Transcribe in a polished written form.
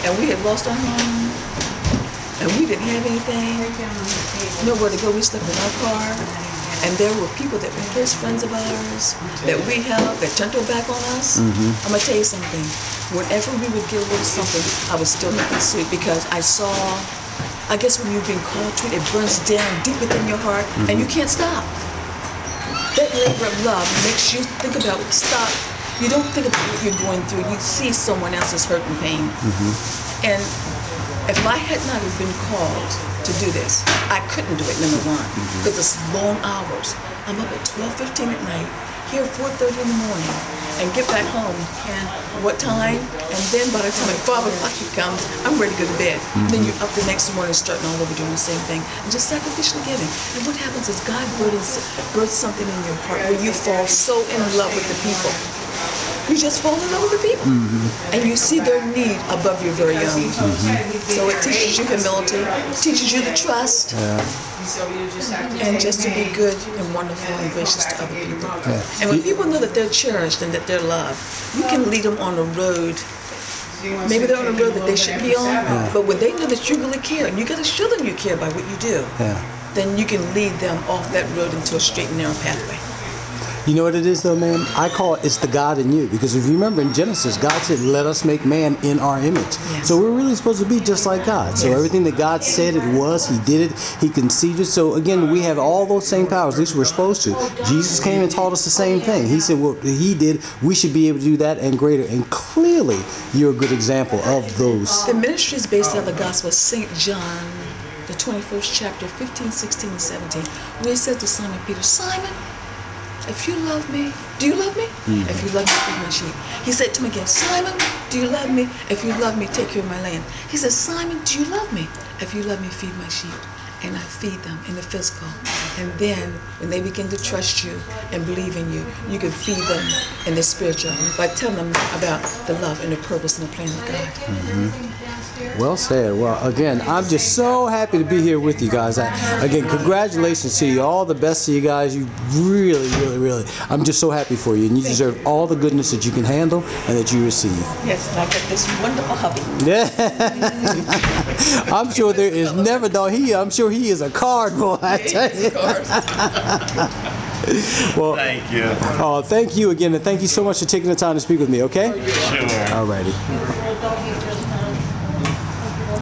and we had lost our home, and we didn't have anything, nowhere to go. We slept in our car, and there were people that were close friends of ours that we helped, that turned their back on us. I'm gonna tell you something. Whenever we would get a little something, I would still make the soup because I saw, I guess when you've been called to it, it burns down deep within your heart, and you can't stop. That labor of love makes you think about it. Stop. You don't think about what you're going through. You see someone else's hurt and pain. And if I had not have been called to do this, I couldn't do it, number one, because it's long hours. I'm up at 12:15 at night, here at 4:30 in the morning, and get back home. And what time? And then by the time 5 o'clock comes, I'm ready to go to bed. Then you're up the next morning starting all over doing the same thing. And just sacrificially giving. And what happens is God births something in your heart where you fall so in love with the people. You just fall in love with the people. And you see their need above your very own. So it teaches you humility, teaches you to trust. And just to be good and wonderful and gracious to other people. And when people know that they're cherished and that they're loved, you can lead them on a road. Maybe they're on a road that they shouldn't be on, but when they know that you really care, and you got to show them you care by what you do, then you can lead them off that road into a straight and narrow pathway. You know what it is though, man? I call it's the God in you. Because if you remember in Genesis, God said, let us make man in our image. So we're really supposed to be just like God. So everything that God said it was, He did it, He conceived it. So again, we have all those same powers, at least we're supposed to. Jesus came and taught us the same thing. He said what He did, we should be able to do that and greater. And clearly, you're a good example of those. The ministry is based on the Gospel of St. John, the 21st chapter, 15, 16, and 17, where it says to Simon Peter, Simon, if you love me, do you love me? If you love me, feed my sheep. He said to him again, Simon, do you love me? If you love me, take care of my land. He said, Simon, do you love me? If you love me, feed my sheep. And I feed them in the physical. And then when they begin to trust you and believe in you, you can feed them in the spiritual by telling them about the love and the purpose and the plan of God. Well said. Well, again, I'm just so happy to be here with you guys. Again, congratulations to you. All the best to you guys. You really, I'm just so happy for you. And you deserve all the goodness that you can handle and that you receive. Yes, and I got this wonderful hubby. Yeah. I'm sure there is never, though, I'm sure he is a card boy, I tell you. Well, thank you. Oh, thank you again, and thank you so much for taking the time to speak with me, okay? Sure. All righty.